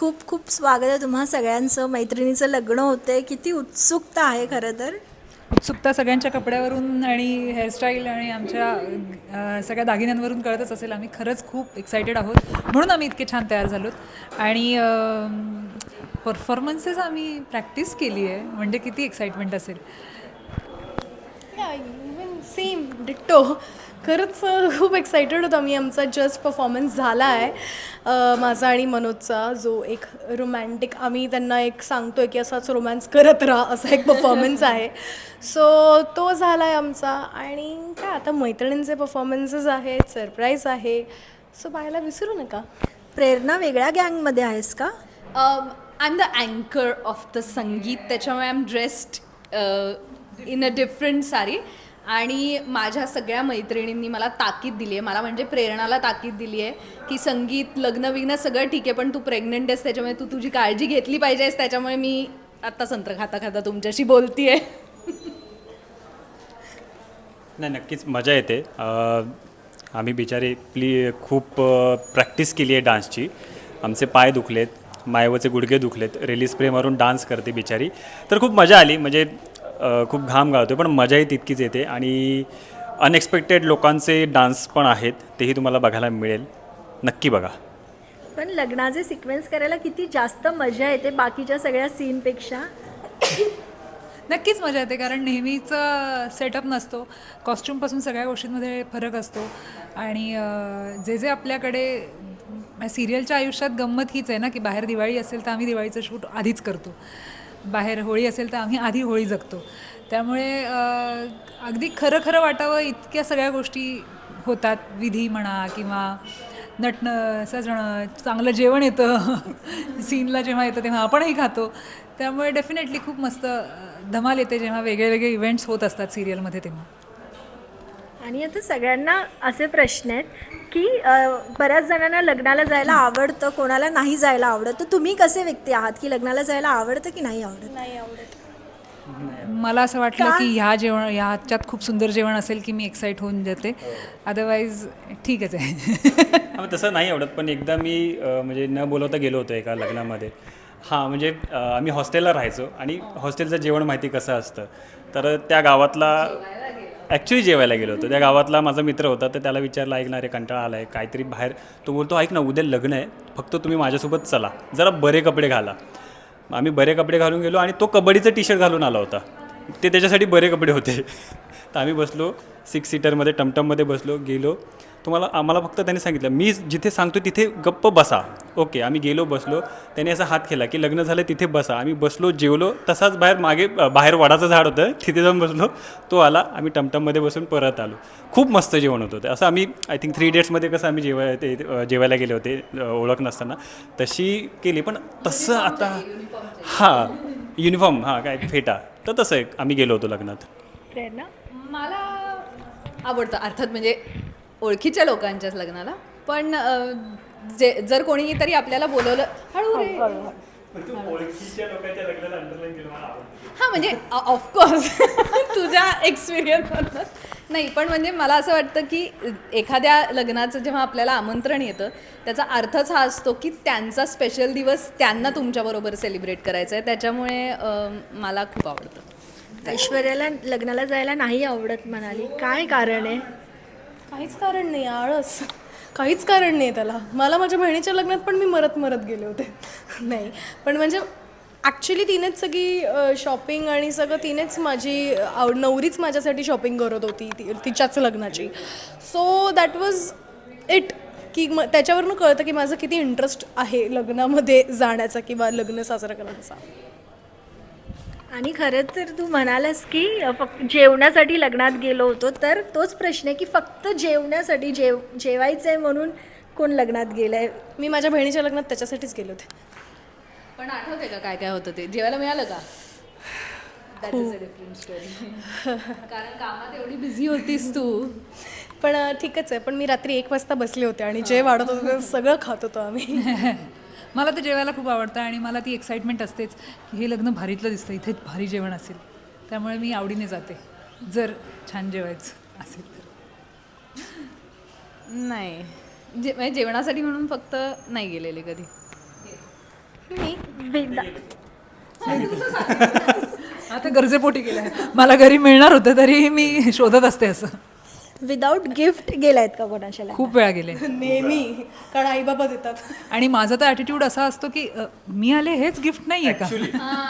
खूप खूप स्वागत आहे तुम्हा सगळ्यांचं. मैत्रिणीचं लग्न होतंय, किती उत्सुकता आहे खरं तर. उत्सुकता सगळ्यांच्या कपड्यावरून आणि हेअरस्टाईल आणि आमच्या सगळ्या दागिन्यांवरून कळतच असेल. आम्ही खरंच खूप एक्सायटेड आहोत, म्हणून आम्ही इतके छान तयार झालोत. आणि परफॉर्मन्सेस आम्ही प्रॅक्टिस केली आहे, म्हणजे किती एक्साइटमेंट असेल. Even same ditto. खरंच खूप एक्सायटेड होतो आम्ही. आमचा जस्ट परफॉर्मन्स झाला आहे, माझा आणि मनोजचा, जो एक रोमॅन्टिक, आम्ही त्यांना एक सांगतो आहे की असाच रोमॅन्स करत राहा, असा एक परफॉर्मन्स आहे. सो तो झाला आहे आमचा. आणि काय आता मैत्रिणींचे परफॉर्मन्सेस आहेत, सरप्राईज आहे, सो पाहायला विसरू नका. प्रेरणा, वेगळ्या गँगमध्ये आहेस का? आय एम द अँकर ऑफ द संगीत, त्याच्यामुळे I am dressed in a different sari. आणि माझ्या सगळ्या मैत्रिणींनी मला ताकीद दिली आहे, मला म्हणजे प्रेरणाला ताकीद दिली आहे की संगीत, लग्न विग्न सगळं ठीक आहे, पण तू प्रेग्नंट आहेस, त्याच्यामुळे तू तुझी काळजी घेतली पाहिजेस. त्याच्यामुळे मी आत्ता संत्र खाता खाता तुमच्याशी बोलते आहे. नाही, नक्कीच मजा येते. आम्ही बिचारे खूप प्रॅक्टिस केली आहे डान्सची. आमचे पाय दुखलेत, मायवचे गुडघे दुखलेत, रिलीज स्प्रे मारून डान्स करते बिचारी. तर खूप मजा आली, म्हणजे खूप घाम गाळतो, पण मजाही तितकीच येते. आणि अनएक्सपेक्टेड लोकांचे डान्स पण आहेत, तेही तुम्हाला बघायला मिळेल. नक्की बघा. पण लग्नाचे सिक्वेन्स करायला किती जास्त मजा येते बाकीच्या सगळ्या सीनपेक्षा. नक्कीच मजा येते, कारण नेहमीचा सेटअप नसतो. कॉस्ट्यूमपासून सगळ्या गोष्टींमध्ये फरक असतो. आणि जे जे आपल्याकडे सिरियलच्या आयुष्यात गंमत हीच आहे ना, की बाहेर दिवाळी असेल तर आम्ही दिवाळीचं शूट आधीच करतो, बाहेर होळी असेल तर आम्ही आधी होळी जगतो. त्यामुळे अगदी खरं खरं वाटावं इतक्या सगळ्या गोष्टी होतात. विधी म्हणा किंवा नटणं, सजणं, चांगलं जेवण येतं सीनला जेव्हा येतं तेव्हा आपणही खातो. त्यामुळे डेफिनेटली खूप मस्त धमाल येते जेव्हा वेगळे वेगळे इव्हेंट्स होत असतात सिरियलमध्ये तेव्हा. आणि आता सगळ्यांना असे प्रश्न आहेत की बऱ्याच जणांना लग्नाला जायला आवडतं, कोणाला नाही जायला आवडत. तर तुम्ही कसे व्यक्ती आहात की लग्नाला जायला आवडतं की नाही आवडत? नाही आवडत. मला असं वाटलं की ह्याच्यात खूप सुंदर जेवण असेल की मी एक्साईट होऊन जाते, अदरवाईज ठीकच आहे. तसं नाही आवडत, पण एकदा मी म्हणजे न बोलवता गेलो होतो एका लग्नामध्ये. म्हणजे आम्ही हॉस्टेलला राहायचो आणि हॉस्टेलचं जेवण माहिती कसं असतं. तर त्या गावातला ॲक्च्युली जेवायला गेलो होतो. त्या गावातला माझा मित्र होता, तर त्याला विचारलं, ऐकणार आहे, कंटाळा आला आहे काहीतरी बाहेर. तो बोलतो, ऐक ना, उद्या लग्न आहे, फक्त तुम्ही माझ्यासोबत चला, जरा बरे कपडे घाला. आम्ही बरे कपडे घालून गेलो आणि तो कबड्डीचं टी शर्ट घालून आला होता. ते त्याच्यासाठी बरे कपडे होते. तर आम्ही बसलो 6 सीटरमध्ये, टमटममध्ये बसलो, गेलो. आम्हाला फक्त त्यांनी सांगितलं, मी जिथे सांगतो तिथे गप्प बसा. ओके, आम्ही गेलो, बसलो. त्याने असा हात केला की लग्न झालं तिथे बसा. आम्ही बसलो, जेवलो. तसाच बाहेर वडाचं झाड होतं, तिथे जाऊन बसलो. तो आला, आम्ही टमटममध्ये बसून परत आलो. खूप मस्त जेवण होतं. असं आम्ही आय थिंक 3 डेट्समध्ये कसं आम्ही जेवायला गेले होते ओळख नसताना, तशी केली. पण तसं आता युनिफॉर्म काय फेटा, तर तसं एक आम्ही गेलो होतो लग्नात. प्रेरणा, मला आवडतं अर्थात, म्हणजे ओळखीच्या लोकांच्याच लग्नाला. पण जर कोणी तरी आपल्याला बोलवलं, हळू रे, म्हणजे ऑफकोर्स तुझ्या एक्सपिरियन्समधून नाही, पण म्हणजे मला असं वाटतं की एखाद्या लग्नाचं जेव्हा आपल्याला आमंत्रण येतं, त्याचा अर्थच हा असतो की त्यांचा स्पेशल दिवस त्यांना तुमच्याबरोबर सेलिब्रेट करायचा आहे. त्याच्यामुळे मला खूप आवडतं. ऐश्वर्याला लग्नाला जायला नाही आवडत म्हणाली, काय कारण आहे? काहीच कारण नाही, आळस. काहीच कारण नाही त्याला. मला माझ्या बहिणीच्या लग्नात पण मी मरत गेले होते. नाही, पण म्हणजे ॲक्च्युली तिनेच सगळी शॉपिंग आणि सगळं तिनेच, माझी नवरीच माझ्यासाठी शॉपिंग करत होती तिच्याच लग्नाची. सो दॅट वॉज इट, की त्याच्यावरून कळतं की माझं किती इंटरेस्ट आहे लग्नामध्ये जाण्याचा किंवा लग्न साजरा करण्याचा. आणि खरं तर तू म्हणालास की फक्त जेवण्यासाठी लग्नात गेलो होतो, तर तोच प्रश्न आहे की फक्त जेवण्यासाठी जेवायचं आहे म्हणून कोण लग्नात गेलं आहे? मी माझ्या बहिणीच्या लग्नात त्याच्यासाठीच गेले होते. पण आठवते का काय काय होतं ते? जेवायला मिळालं का? That is a different story. कारण कामात एवढी बिझी होतीस तू. पण ठीकच आहे. पण मी रात्री 1 वाजता बसले होते आणि जे वाढत होतं ते सगळं खात होतो आम्ही. मला तर जेवायला खूप आवडतं आणि मला ती एक्साइटमेंट असतेच की हे लग्न भारीतलं दिसतं, इथे भारी जेवण असेल. त्यामुळे मी आवडीने जाते जर छान जेवायचं असेल तर. नाही, म्हणजे जेवणासाठी म्हणून फक्त नाही गेलेले कधी. विदा आता गरजेपोटी केलं आहे. मला घरी मिळणार होतं तरी मी शोधत असते असं. विदाऊट गिफ्ट गेलायत का कोणाच्या लग्नात? खूप वेळा गेले. नेहमी, कारण आई बाबा देतात. आणि माझा तर ॲटिट्यूड असा असतो की मी आले हेच गिफ्ट नाही आहे का.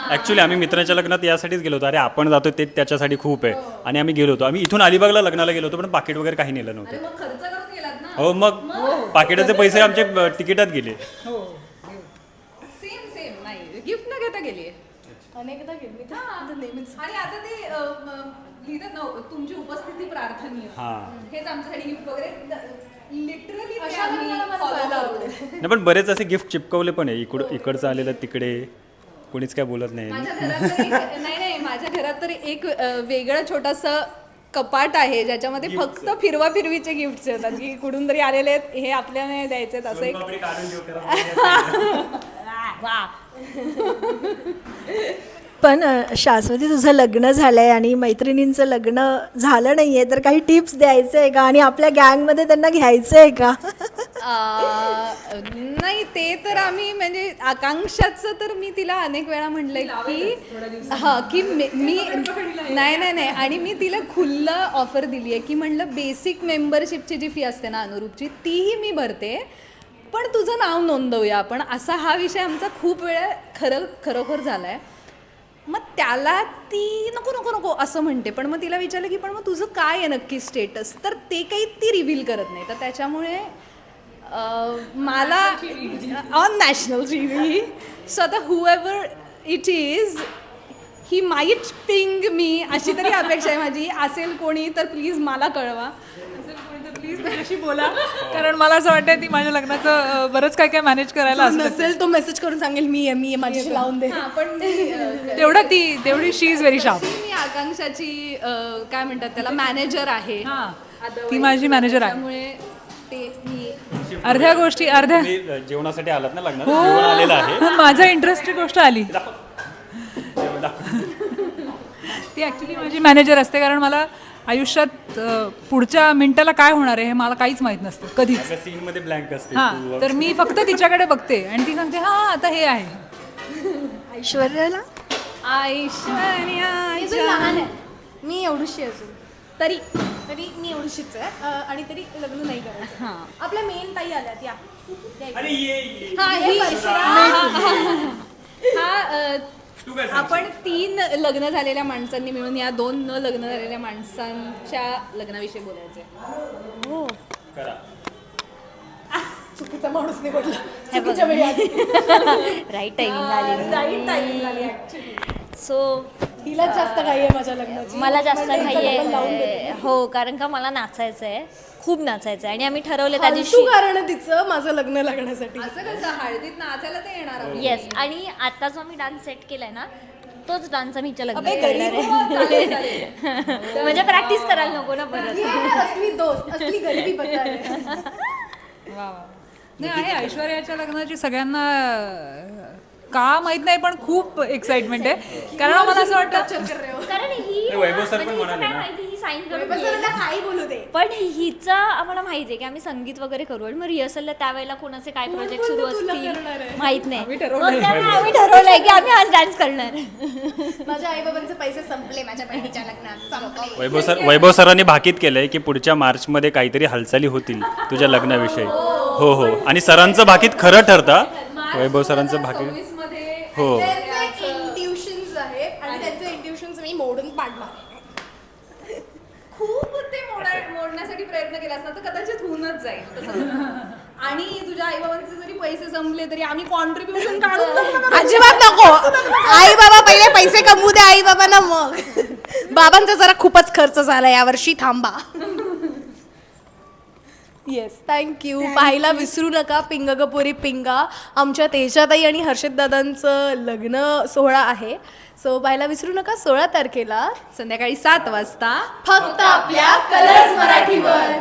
ॲक्च्युली आम्ही मित्राच्या लग्नात यासाठीच गेलो होतो. अरे आपण जातो ते त्याच्यासाठी खूप आहे. आणि आम्ही गेलो होतो. आम्ही इथून अलिबागला लग्नाला गेलो होतो, पण पाकिट वगैरे काही नेलं नव्हतं. मग खर्च करून गेलात ना. हो, मग पाकिटाचे पैसे आमचे तिकीटात गेले. सेम नाही गिफ्ट न घेता गेली अनेकदा गेली तर नेहमीच. आणि आता ते लिहितात ना तुमची उपस्थिती प्रार्थनीय. हां. हेच आमच्यासाठी गिफ्ट वगैरे लिटरली अशा लग्नाला मला जायला आवडेल. नाही, पण बरेच असे गिफ्ट चिपकवले पण आहे. इकडचं आलेलं तिकडे कोणीच काय बोलत नाही. माझ्या घरात तर नाही माझ्या घरात तर एक वेगळं छोटंसं कपाट आहे ज्याच्यामध्ये फक्त फिरवा फिरवीचे गिफ्ट येतात की कुठून तरी आलेले आहेत, हे आपल्याला द्यायचे आहेत असं एक. पण शाश्वती तुझं लग्न झालंय आणि मैत्रिणींचं लग्न झालं नाहीये, तर काही टिप्स द्यायचे आहे का आणि आपल्या गँगमध्ये त्यांना घ्यायचं आहे का? नाही ते तर आम्ही म्हणजे आकांक्षाचं तर मी तिला अनेक वेळा म्हटलंय की की मी नाही आणि मी तिला खुल्लं ऑफर दिली आहे की म्हटलं बेसिक मेंबरशिपची जी फी असते ना अनुरूपची तीही मी भरते, पण तुझं नाव नोंदवूया आपण, असा हा विषय आमचा खूप वेळा खरोखर झाला आहे. मग त्याला ती नको नको नको असं म्हणते, पण मग तिला विचारलं की पण मग तुझं काय आहे नक्की स्टेटस, तर ते काही ती रिव्हील करत नाही. तर त्याच्यामुळे मला on national T V, so आता whoever it is he might ping me, अशी तरी अपेक्षा आहे माझी. असेल कोणी तर प्लीज मला कळवा. प्लीज माझ्याशी बोला, कारण मला असं वाटतं ती माझ्या लग्नाचं बरंच काय काय मॅनेज करायला असतं. नसेल तो मेसेज करून सांगेल मी आहे माझ्याशी लावून दे. हां, पण तेवढी शी इज व्हेरी शार्प. मी आकांक्षाची काय म्हणतात त्याला मॅनेजर आहे. ती माझी मॅनेजर आहे. त्यामुळे ते मी अर्ध्या गोष्टी तुम्ही जेवणासाठी आलात ना लग्नात, जेवण आलेलं आहे. माझा इंटरेस्टची गोष्ट आली. ती ॲक्च्युली माझी मॅनेजर असते, कारण मला आयुष्यात पुढच्या मिनिटाला काय होणार आहे हे मला काहीच माहीत नसतं कधीच. सीन मध्ये ब्लँक असते. हां, तर मी फक्त तिच्याकडे बघते आणि ती सांगते हां आता हे आहे. ऐश्वर्याला अजून लहान आहे मी, एवढीशी अजून तरी मी एवढीशीच आहे आणि तरी लग्न नाही करायचं. आपल्या मेन ताई आल्यात या. आपण 3 लग्न झालेल्या माणसांनी मिळून या 2 न लग्न झालेल्या माणसांच्या लग्नाविषयी बोलायचे. चुकीचा माणूस निवडला, चुकीच्या वेळी आली. राईट टायमिंग आली. सो तिलाच जास्त घाई आहे माझ्या लग्नाची. मला जास्त म्हणलं घाई हिचं लग्न लावून देते. आहे. हो, कारण का मला नाचायचं आहे, खूप नाचायचं आहे आणि आम्ही ठरवलं त्या फालतू दिवशी. कारण आहे तिचं माझं लग्न लागण्यासाठी. असं कसं हळदीत नाचायला ते येणार आहोत. येस, आणि आता जो मी डान्स सेट केलाय ना तोच डान्स आम्ही हिच्या लग्नात अबे, करणार गरीब आहे. म्हणजे प्रॅक्टिस करायला नको ना परत. ये असली दोस्त, असली गरिबी बता रहे. नाही आहे, ऐश्वर्याच्या लग्नाची सगळ्यांना का माहित नाही पण खूप एक्साइटमेंट आहे, कारण मला असं वाटतं कारण ही वैभव सर पण म्हणजे हिचं म्हणाले काय ना. माहिती, ही साईन करून बस येईल. मला काही बोलू दे. पण हिचं आम्हाला माहिती आहे की आम्ही संगीत वगैरे करू आणि मग रिहर्सलला त्यावेळेला कोणाचे काय प्रोजेक्ट सुरू असतील माहित नाही. मग त्यामुळे आम्ही ठरवलंय की आम्ही आज डान्स करणार. माझ्या आई बाबांचे पैसे संपले माझ्या बहिणीच्या लग्नात, संपले. वैभव सरांनी भाकीत केलंय की पुढच्या मार्चमध्ये काहीतरी हालचाली होतील तुझ्या लग्नाविषयी. हो, आणि सरांचं भाकीत खरं ठरतं. वैभव सरांचं भाकीत 2026 मध्ये हो. त्यांचे इंट्युशन्स आहेत आणि त्यांचे इंट्युशन्स मी मोडून पाडणार. खूप ते मोडण्यासाठी प्रयत्न केला असता तर कदाचित होऊनच जाईल तसं. आणि तुझ्या आईबाबांचे जरी पैसे संपले तरी आम्ही कॉन्ट्रीब्युशन काढून अजिबात नको. आई बाबा पहिले पैसे कमवू दे आई बाबांना, मग बाबांचा जरा खूपच खर्च झाला यावर्षी, थांबा. Yes, thank you. पाहायला विसरू नका पिंग गपोरी पिंगा. आमच्या तेजाताई आणि हर्षद दादांचं लग्न सोहळा आहे, सो पाहायला विसरू नका 16 तारखेला संध्याकाळी 7 वाजता फक्त आपल्या कलर्स मराठीवर.